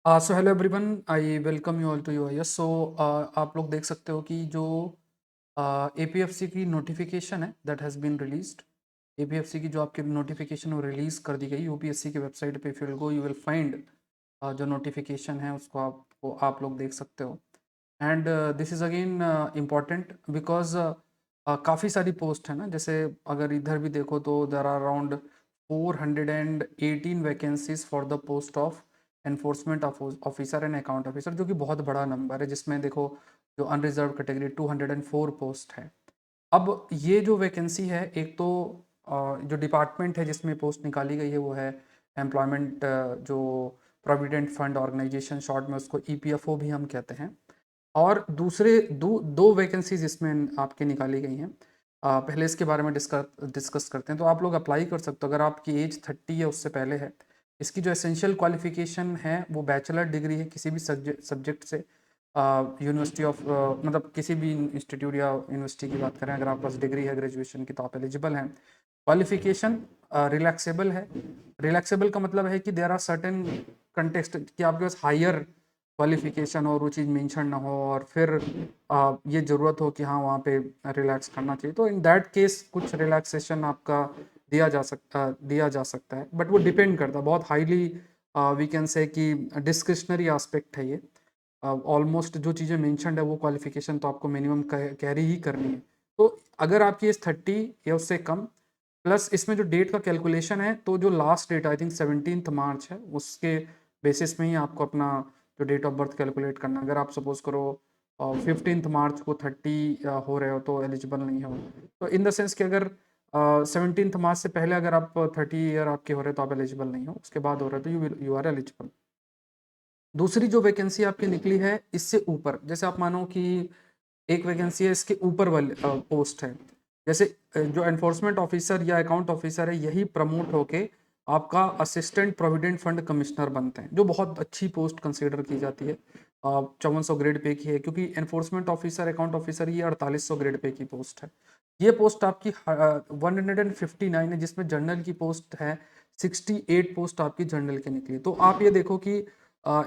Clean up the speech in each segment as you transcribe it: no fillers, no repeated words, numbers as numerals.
So hello everyone, I welcome you all to UIS. So आप लोग देख सकते हो कि जो एपीएफसी की नोटिफिकेशन है that has been released. APFC की जो आपकी नोटिफिकेशन वो रिलीज़ कर दी गई यूपीएससी की वेबसाइट पे। If you will go you will find जो नोटिफिकेशन है उसको आप लोग देख सकते हो। And this is again important because काफ़ी सारी पोस्ट है ना। जैसे अगर इधर भी देखो तो there are around 418 vacancies for the post of enforcement officer and account officer, जो कि बहुत बड़ा नंबर है। जिसमें देखो जो अनरिजर्व कैटेगरी 204 पोस्ट है। अब ये जो वैकेंसी है, एक तो जो डिपार्टमेंट है जिसमें पोस्ट निकाली गई है वो है एम्प्लॉयमेंट, जो प्रोविडेंट फंड ऑर्गेनाइजेशन, शॉर्ट में उसको ईपीएफओ भी हम कहते हैं। और दूसरे दो वैकेंसीज इसमें आपकी निकाली गई हैं। पहले इसके बारे में डिस्कस करते हैं। तो आप लोग अप्लाई कर सकते हो अगर आपकी एज 30 या उससे पहले है। इसकी जो एसेंशियल क्वालिफिकेशन है वो बैचलर डिग्री है किसी भी सब्जेक्ट से। यूनिवर्सिटी ऑफ मतलब किसी भी इंस्टीट्यूट या यूनिवर्सिटी की बात करें, अगर आपके पास डिग्री है ग्रेजुएशन की तो आप एलिजिबल हैं। क्वालिफिकेशन रिलैक्सेबल है। रिलैक्सेबल का मतलब है कि देर आर सर्टेन कंटेक्स्ट कि आपके पास हायर क्वालिफिकेशन और वो चीज़ मेंशन ना हो और फिर ये ज़रूरत हो कि हाँ वहाँ पे रिलैक्स करना चाहिए, तो इन दैट केस कुछ रिलैक्सेशन आपका दिया जा सकता है। बट वो डिपेंड करता है, बहुत हाईली वी कैन से कि डिस्क्रिशनरी एस्पेक्ट है ये। ऑलमोस्ट जो चीज़ें मेंशन्ड है वो क्वालिफिकेशन तो आपको मिनिमम कैरी ही करनी है। तो अगर आपकी एज 30 या उससे कम, प्लस इसमें जो डेट का कैलकुलेशन है, तो जो लास्ट डेट आई थिंक 17 मार्च है, उसके बेसिस में ही आपको अपना जो डेट ऑफ बर्थ कैलकुलेट करना। अगर आप सपोज करो 15 मार्च को 30 हो रहे हो तो एलिजिबल नहीं हो। तो इन द सेंस कि अगर 17 मार्च से पहले अगर आप 30 ईयर आपके हो रहे तो आप एलिजिबल नहीं हो, उसके बाद हो रहे तो यू आर एलिजिबल। दूसरी जो वैकेंसी आपकी निकली है इससे ऊपर, जैसे आप मानो कि एक वैकेंसी है इसके ऊपर वाले पोस्ट है। जैसे जो एनफोर्समेंट ऑफिसर या अकाउंट ऑफिसर है, यही प्रमोट होके आपका असिस्टेंट प्रोविडेंट फंड कमिश्नर बनते हैं, जो बहुत अच्छी पोस्ट कंसीडर की जाती है। 5400 ग्रेड पे की है, क्योंकि एनफोर्समेंट ऑफिसर अकाउंट ऑफिसर ये 4800 ग्रेड पे की पोस्ट है। ये पोस्ट आपकी 159 है, जिसमें जनरल की पोस्ट है 68 पोस्ट आपकी जनरल की निकली। तो आप ये देखो कि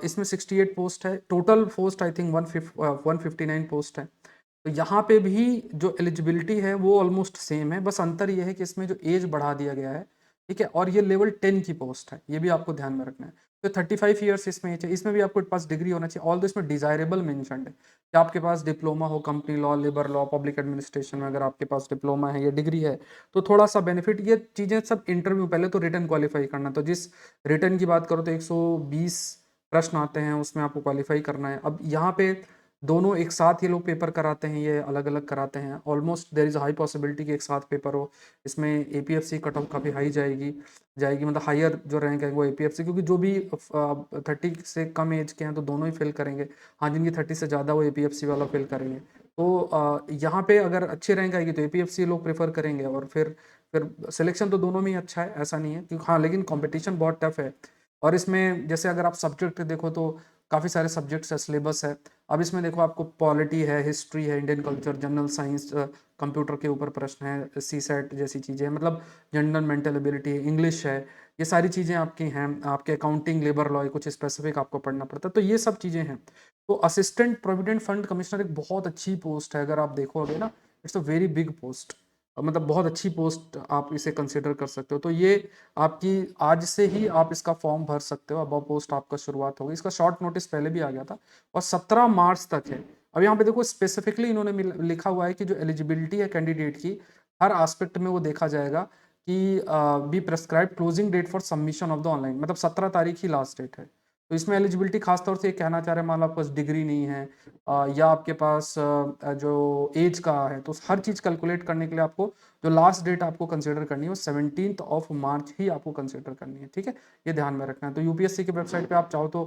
इसमें 68 पोस्ट है, total post I think 159 post है। तो यहाँ पे भी जो एलिजिबिलिटी है वो ऑलमोस्ट सेम है, बस अंतर ये है कि इसमें जो एज बढ़ा दिया गया है, ठीक है। और ये लेवल 10 की पोस्ट है, ये भी आपको ध्यान में रखना है। तो 35 ईयर्स इसमें एज है, इसमें भी आपके पास डिग्री होना चाहिए। ऑल दो इसमें डिजायरेबल मेंशन्ड है कि आपके पास डिप्लोमा हो, company law, labour law, public administration में अगर आपके पास डिप्लोमा है या डिग्री है तो थोड़ा सा बेनिफिट। ये चीज़ें सब इंटरव्यू, पहले तो रिटर्न क्वालिफाई करना। तो जिस रिटर्न की बात करो तो 120 प्रश्न आते हैं, उसमें आपको क्वालिफाई करना है। अब यहाँ पे दोनों एक साथ ये लोग पेपर कराते हैं, ये अलग अलग कराते हैं। Almost there is high possibility कि एक साथ पेपर हो। इसमें एपीएफसी कट ऑफ काफ़ी हाई जाएगी मतलब हायर जो रैंक है वो एपीएफसी, क्योंकि जो भी 30 से कम एज के हैं तो दोनों ही फिल करेंगे। हाँ, जिनकी 30 से ज़्यादा वो एपीएफसी वाला फिल करेंगे। तो यहाँ पे अगर अच्छी रैंक आएगी तो एपीएफसी लोग प्रेफर करेंगे, और फिर सिलेक्शन तो दोनों में ही अच्छा है, ऐसा नहीं है। क्योंकि हाँ, लेकिन कंपटीशन बहुत टफ है। और इसमें जैसे अगर आप सब्जेक्ट देखो तो काफ़ी सारे सब्जेक्ट्स है, सिलेबस है। अब इसमें देखो आपको पॉलिटी है, हिस्ट्री है, Indian culture, general science, computer के ऊपर प्रश्न है, सी सेट जैसी चीज़ें हैं, मतलब जनरल मेंटल एबिलिटी है, इंग्लिश है। ये सारी चीज़ें आपकी हैं। आपके अकाउंटिंग, लेबर लॉ, कुछ स्पेसिफिक आपको पढ़ना पड़ता है। तो ये सब चीज़ें हैं। तो असिस्टेंट प्रोविडेंट फंड कमिश्नर एक बहुत अच्छी पोस्ट है, अगर आप देखोगे ना, it's a very big post. मतलब बहुत अच्छी पोस्ट, आप इसे कंसिडर कर सकते हो। तो ये आपकी आज से ही आप इसका फॉर्म भर सकते हो। अब पोस्ट आपका शुरुआत होगी। इसका शॉर्ट नोटिस पहले भी आ गया था और 17 मार्च तक है। अब यहाँ पे देखो स्पेसिफिकली इन्होंने लिखा हुआ है कि जो एलिजिबिलिटी है कैंडिडेट की, हर एस्पेक्ट में वो देखा जाएगा कि be prescribed closing date for submission of the online, मतलब 17 तारीख ही लास्ट डेट है। तो इसमें एलिजिबिलिटी खासतौर से ये कहना चाह रहे हैं, मान लो आपके पास डिग्री नहीं है या आपके पास जो एज का है, तो हर चीज़ कैलकुलेट करने के लिए आपको जो लास्ट डेट आपको कंसिडर करनी है वो 17 मार्च ही आपको कंसिडर करनी है, ठीक है। ये ध्यान में रखना है। तो यूपीएससी की वेबसाइट पे आप चाहो तो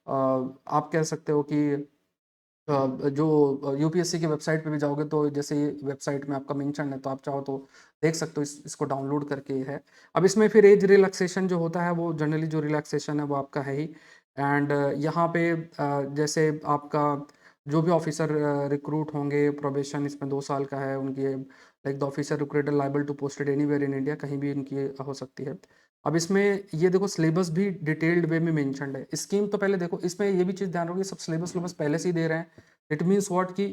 आप कह सकते हो कि जो यूपीएससी की वेबसाइट पे भी जाओगे तो जैसे वेबसाइट में आपका मेंशन है, तो आप चाहो तो देख सकते हो, इसको डाउनलोड करके है। अब इसमें फिर एज रिलैक्सेशन जो होता है वो जनरली जो रिलैक्सेशन है वो आपका है ही। एंड यहाँ पे जैसे आपका जो भी ऑफिसर रिक्रूट होंगे, प्रोबेशन इसमें 2 साल का है, उनकी like the officer recruiter liable to posted anywhere in India, कहीं भी इनकी हो सकती है। अब इसमें ये देखो सिलेबस भी डिटेल्ड वे में मेंशन्ड है। स्कीम तो पहले देखो, इसमें ये भी चीज़ ध्यान रखो, सब सिलेबस पहले से ही दे रहे हैं। इट मीन्स व्हाट कि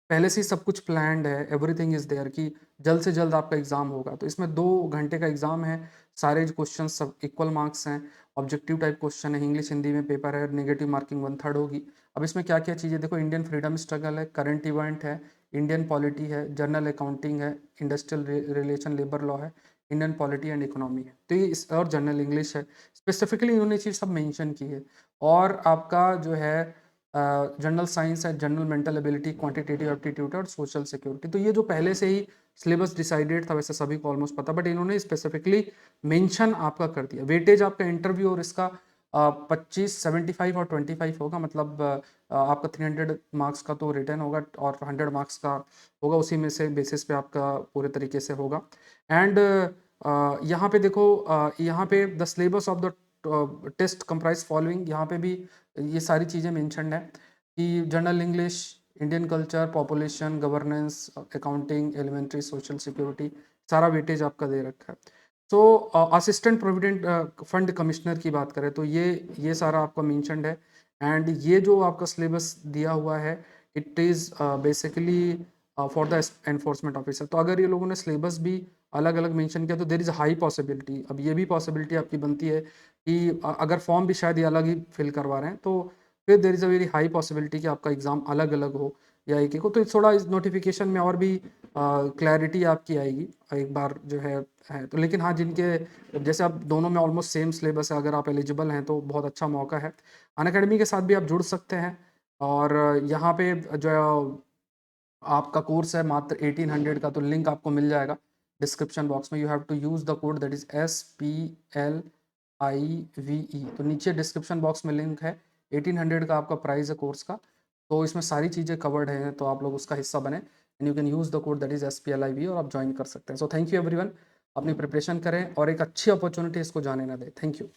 पहले से ही सब कुछ प्लान्ड है, एवरीथिंग इज देयर कि जल्द से जल्द आपका एग्जाम होगा। तो इसमें 2 घंटे का एग्जाम है, सारे क्वेश्चन सब इक्वल मार्क्स हैं, ऑब्जेक्टिव टाइप क्वेश्चन है, इंग्लिश हिंदी में पेपर है, नेगेटिव मार्किंग 1/3 होगी। अब इसमें क्या क्या चीज़ें देखो, इंडियन फ्रीडम स्ट्रगल है, करंट इवेंट है, इंडियन पॉलिटी है, जर्नल अकाउंटिंग है, इंडस्ट्रियल रिलेशन लेबर लॉ है, इंडियन पॉलिटी एंड इकोनॉमी है। तो ये और जनरल इंग्लिश है। स्पेसिफिकली इन्होंने चीज़ सब मेंशन की है। और आपका जो है जनरल साइंस है, general mental ability, quantitative aptitude और सोशल सिक्योरिटी। तो ये जो पहले से ही सिलेबस डिसाइडेड था, वैसे सभी को ऑलमोस्ट पता, बट इन्होंने स्पेसिफिकली मेंशन आपका कर दिया। वेटेज आपका इंटरव्यू और इसका 25, 75 और 25 होगा, मतलब आपका 300 मार्क्स का तो रिटर्न होगा और 100 मार्क्स का होगा, उसी में से बेसिस पे आपका पूरे तरीके से होगा। एंड यहाँ पे देखो, यहाँ पे the syllabus of the test comprise following, यहाँ पे भी ये सारी चीज़ें मेंशन्ड है कि general English, Indian culture, population, governance, accounting, elementary, social security, सारा वेटेज आपका दे रखा है। तो असिस्टेंट प्रोविडेंट फंड कमिश्नर की बात करें तो ये सारा आपका मेंशन्ड है। एंड ये जो आपका सिलेबस दिया हुआ है, it is basically for the enforcement officer. तो अगर ये लोगों ने सिलेबस भी अलग अलग मेंशन किया तो देर इज़ हाई पॉसिबिलिटी, अब ये भी पॉसिबिलिटी आपकी बनती है कि अगर फॉर्म भी शायद ये अलग ही फिल करवा रहे हैं, तो फिर there is a very high possibility कि आपका एग्ज़ाम अलग अलग हो या एक एक हो। तो थोड़ा इस नोटिफिकेशन में और भी क्लैरिटी आपकी आएगी एक बार जो है तो। लेकिन हाँ, जिनके जैसे आप दोनों में ऑलमोस्ट सेम सिलेबस है, अगर आप एलिजिबल हैं तो बहुत अच्छा मौका है। अनअकैडमी के साथ भी आप जुड़ सकते हैं। और यहाँ पे जो आपका कोर्स है मात्र 1800 का, तो लिंक आपको मिल जाएगा डिस्क्रिप्शन बॉक्स में। You have to use the code that is SPLIVE। तो नीचे डिस्क्रिप्शन बॉक्स में लिंक है। 1800 का आपका प्राइस है कोर्स का। तो इसमें सारी चीज़ें कवर्ड हैं, तो आप लोग उसका हिस्सा बने and you can use the code that is SPLIVE और आप ज्वाइन कर सकते हैं। सो थैंक यू एवरीवन, अपनी प्रिपरेशन करें और एक अच्छी अपॉर्चुनिटी इसको जाने ना दें। Thank you.